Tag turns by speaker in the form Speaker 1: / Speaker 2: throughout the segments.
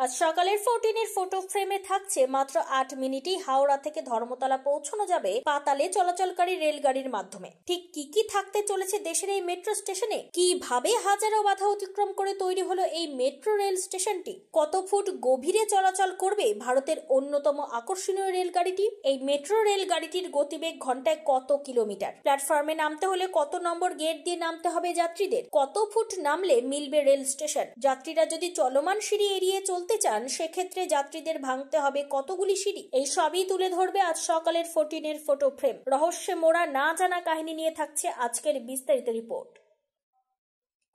Speaker 1: আজ সকালের 14 ফটো ফ্রেমে থাকছে মাত্র 8 মিনিটেই হাওড়া থেকে ধর্মতলা পৌঁছানো যাবে পাতালে চলাচলকারী রেলগাড়ির মাধ্যমে। ঠিক কি থাকতে চলেছে দেশের এই মেট্রো স্টেশনে, কিভাবে হাজারো বাধা অতিক্রম করে তৈরি হলো এই মেট্রো রেল স্টেশনটি, কত ফুট গভীরে চলাচল করবে ভারতের অন্যতম আকর্ষণীয় রেলগাড়িটি, এই মেট্রো রেলগাড়িটির গতিবেগ ঘন্টায় কত কিলোমিটার, প্ল্যাটফর্মে নামতে হলে কত নম্বর গেট দিয়ে নামতে হবে যাত্রীদের, কত ফুট নামলে মিলবে রেল স্টেশন, যাত্রীরা যদি চলমান সিঁড়ি এড়িয়ে চলতে চান সেক্ষেত্রে যাত্রীদের ভাঙতে হবে কতগুলি সিঁড়ি, এই সবই তুলে ধরবে আজ সকালের 14 ফটো ফ্রেম। রহস্যে মোড়া না জানা কাহিনী নিয়ে থাকছে আজকের বিস্তারিত রিপোর্ট।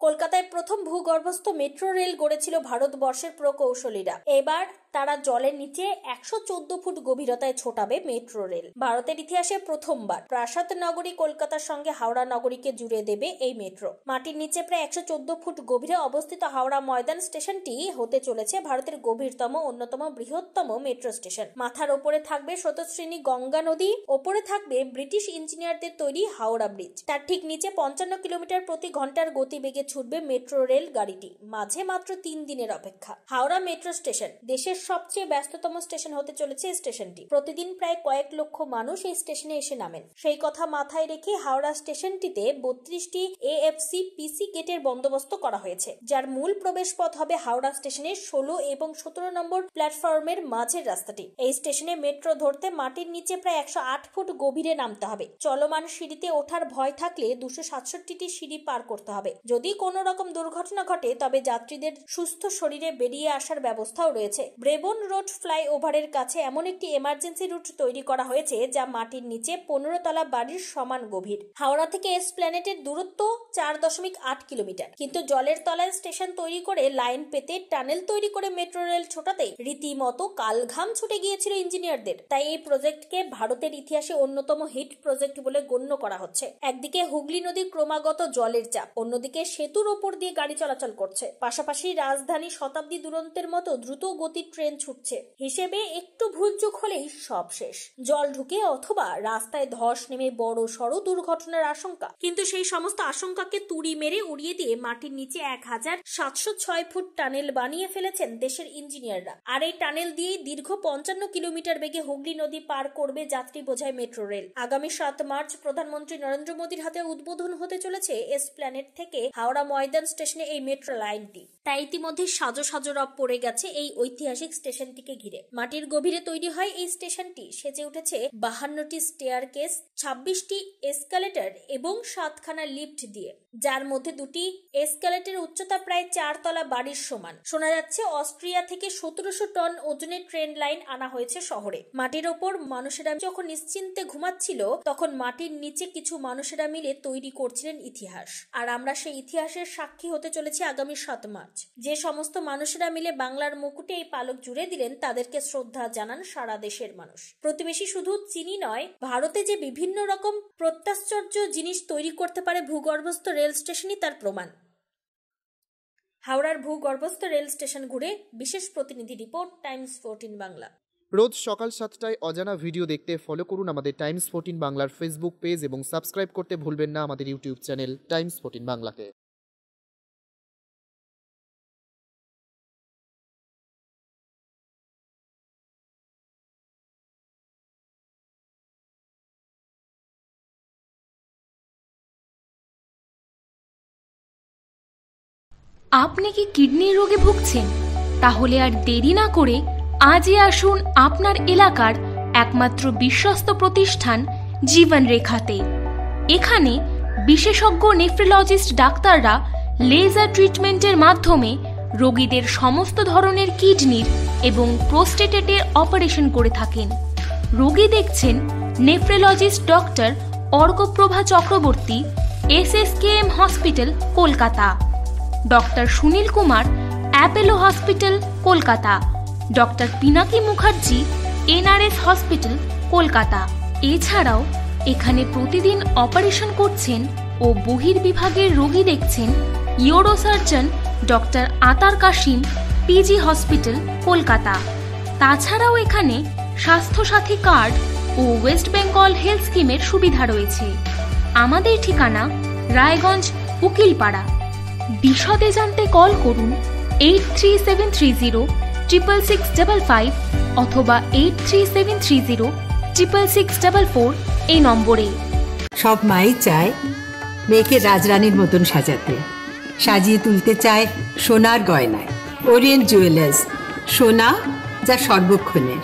Speaker 1: কলকাতায় প্রথম ভূগর্ভস্থ মেট্রো রেল গড়েছিল ভারতবর্ষের প্রকৌশলীরা। এবার তারা জলের নিচে 114 ফুট গভীরতায় ছোটাবে মেট্রো রেল। ভারতের ইতিহাসে প্রথমবার প্রাসাদ নগরী কলকাতার সঙ্গে হাওড়া নগরীকে জুড়ে দেবে এই মেট্রো। মাটির নিচে প্রায় 114 ফুট গভীরে অবস্থিত হাওড়া ময়দান স্টেশনটি হতে চলেছে ভারতের গভীরতম, অন্যতম বৃহত্তম মেট্রো স্টেশন। মাথার ওপরে থাকবে স্রোতস্বিনী গঙ্গা নদী, ওপরে থাকবে ব্রিটিশ ইঞ্জিনিয়ারদের তৈরি হাওড়া ব্রিজ, তার ঠিক নিচে 55 কিলোমিটার প্রতি ঘন্টার গতিবেগে ছুটবে মেট্রো রেল গাড়িটি। মাঝে মাত্র 3 দিনের অপেক্ষা। হাওড়া মেট্রো স্টেশন দেশের সবচেয়ে ব্যস্ততম স্টেশন হতে চলেছে স্টেশনটি। প্রতিদিন প্রায় কয়েক লক্ষ মানুষ এই স্টেশনে এসে নামেন। সেই কথা মাথায় রেখে হাওড়া স্টেশনটিতে 32টি AFC PC গেটের বন্দোবস্ত করা হয়েছে, যার মূল প্রবেশ পথ হবে হাওড়া স্টেশনের 16 এবং 17 নম্বর প্ল্যাটফর্মের মাঝের রাস্তাটি। এই স্টেশনে মেট্রো ধরতে মাটির নিচে প্রায় 108 ফুট গভীরে নামতে হবে। চলমান সিঁড়িতে ওঠার ভয় থাকলে 267টি সিঁড়ি পার করতে হবে। যদি কোনো রকম দুর্ঘটনা ঘটে তবে যাত্রীদের সুস্থ শরীরে বেরিয়ে আসার ব্যবস্থাও রয়েছে। ব্রেবন রোড ফ্লাইওভারের কাছে এমন একটি এমার্জেন্সি রুট তৈরি করা হয়েছে যা মাটির নিচে 15 তলা বাড়ির সমান গভীর। হাওড়া থেকে এসপ্ল্যানেডের দূরত্ব 4.8 কিলোমিটার, কিন্তু জলের তলায় স্টেশন তৈরি করে লাইন পেতে টানেল তৈরি করে মেট্রো রেল ছোটাতে রীতিমতো কালঘাম ছুটে গিয়েছিল ইঞ্জিনিয়ারদের। তাই এই প্রজেক্টকে ভারতের ইতিহাসে অন্যতম হিট প্রজেক্ট বলে গণ্য করা হচ্ছে। একদিকে হুগলি নদীর ক্রমাগত জলের চাপ, অন্যদিকে সেতুর ওপর দিয়ে গাড়ি চলাচল করছে, পাশাপাশি রাজধানী শতাব্দী দুরন্তের মতো দ্রুত গতির ট্রেন ছুটছে। হিসেবে একটু ভুলচুক হলেই সব শেষ, জল ঢুকে অথবা রাস্তায় ধস নেমে বড় সড় দুর্ঘটনার আশঙ্কা। কিন্তু সেই সমস্ত আশঙ্কাকে তুড়ি মেরে উড়িয়ে দিয়ে মাটির নিচে 1706 ফুট টানেল বানিয়ে ফেলেছেন দেশের ইঞ্জিনিয়াররা। আর এই টানেল দিয়ে দীর্ঘ 55 কিলোমিটার বেগে হুগলি নদী পার করবে যাত্রী বোঝাই মেট্রো রেল। আগামী 7 মার্চ প্রধানমন্ত্রী নরেন্দ্র মোদীর হাতে উদ্বোধন হতে চলেছে এসপ্ল্যানেড থেকে হাওড়া ময়দান স্টেশনে এই মেট্রো লাইনটি। তাই ইতিমধ্যে সাজো রব পড়ে গেছে এই ঐতিহাসিক স্টেশনটিকে ঘিরে। মাটির গভীরে তৈরি হয় এই স্টেশনটি সেজে উঠেছে 52টি স্টেয়ারকেস, 26টি এসকালেটর এবং 7খানা লিফট দিয়ে, যার মধ্যে 2টি এসকালেটরের উচ্চতা প্রায় 4 তলা বাড়ির সমান। শোনা যাচ্ছে অস্ট্রিয়া থেকে 1700 টন ওজনের ট্রেন লাইন আনা হয়েছে শহরে। মাটির ওপর মানুষেরা যখন নিশ্চিন্তে ঘুমাচ্ছিল তখন মাটির নিচে কিছু মানুষেরা মিলে তৈরি করছিলেন ইতিহাস। আর আমরা সেই ইতিহাসের সাক্ষী হতে চলেছি আগামী 7 মার্চ। যে সমস্ত মানুষেরা মিলে বাংলার মুকুটে এই পালক জুড়ে দিলেন তাদেরকে শ্রদ্ধা জানান সারা দেশের মানুষ। প্রতিবেশী শুধু চীনই নয়, ভারতে যে বিভিন্ন রকম প্রত্যাশ্চর্য জিনিস তৈরি করতে পারে ভূগর্ভস্থ রেল স্টেশনই তার প্রমাণ। হাওড়ার ভূগর্ভস্থ রেল স্টেশন ঘুরে বিশেষ প্রতিনিধি রিপোর্ট, টাইমস 14 বাংলা।
Speaker 2: রোজ সকাল 7টায় অজানা ভিডিও দেখতে ফলো করুন আমাদের টাইমস 14 বাংলার ফেসবুক পেজ এবং সাবস্ক্রাইব করতে ভুলবেন না আমাদের ইউটিউব চ্যানেল টাইমস 14 বাংলাকে।
Speaker 3: আপনি কি কিডনির রোগে ভুগছেন? তাহলে আর দেরি না করে আজই আসুন আপনার এলাকার একমাত্র বিশ্বস্ত প্রতিষ্ঠান জীবন রেখাতে। এখানে বিশেষজ্ঞ নেফ্রোলজিস্ট ডাক্তাররা লেজার ট্রিটমেন্টের মাধ্যমে রোগীদের সমস্ত ধরনের কিডনির এবং প্রোস্টেটের অপারেশন করে থাকেন। রোগী দেখছেন nephrologist doctor Arkaprava Chakraborty, SSKM hospital, Kolkata. Doctor Sunil Kumar, Apollo hospital, Kolkata. Doctor Pinaki Mukherjee, NRS hospital, Kolkata. এছাড়াও এখানে প্রতিদিন অপারেশন করছেন ও বহির্বিভাগের রোগী দেখছেন ইউরোসার্জন ডক্টর আতার কাশিম, PG হসপিটাল, কলকাতা। তাছাড়াও এখানে স্বাস্থ্যসাথী কার্ড ও ওয়েস্ট বেঙ্গল হেলথ স্কিমের সুবিধা রয়েছে। আমাদের ঠিকানা রায়গঞ্জ, উকিলপাড়া। বিশদে জানতে কল করুন 83730 6655 অথবা 8373066644 এই নম্বরে।
Speaker 4: সব মাই চায় মেয়েকে রাজরানীর মতন সাজাতে, সাজিয়ে তুলতে চায় সোনার গয়নায়। ওরিয়েন্ট জুয়েলার্স, সোনা যা সর্বক্ষণের।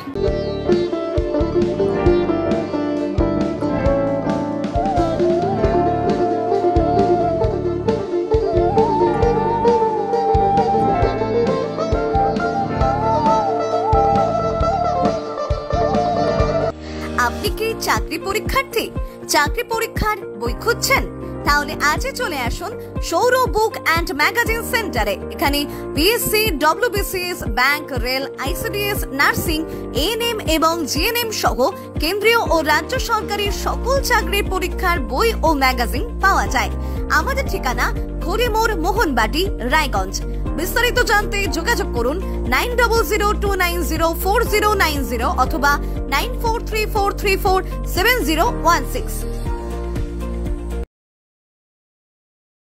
Speaker 5: আপনি কি চাকরি পরীক্ষার্থী? চাকরি পরীক্ষার বই খুঁজছেন? তাহলে আজই চলে আসুন সৌর বুক অ্যান্ড ম্যাগাজিন সেন্টারে। এখানে BSc, WBCS, bank, rail, ICDS, nursing, ANM এবং জিএনএম সহ কেন্দ্রীয় ও রাজ্য সরকারি সকল চাকরির পরীক্ষার বই ও ম্যাগাজিন পাওয়া যায়। আমাদের ঠিকানা ঘড়িমোড়, মোহনবাটি, রায়গঞ্জ। বিস্তারিত জানতে যোগাযোগ করুন 9002904090 অথবা 9434347016।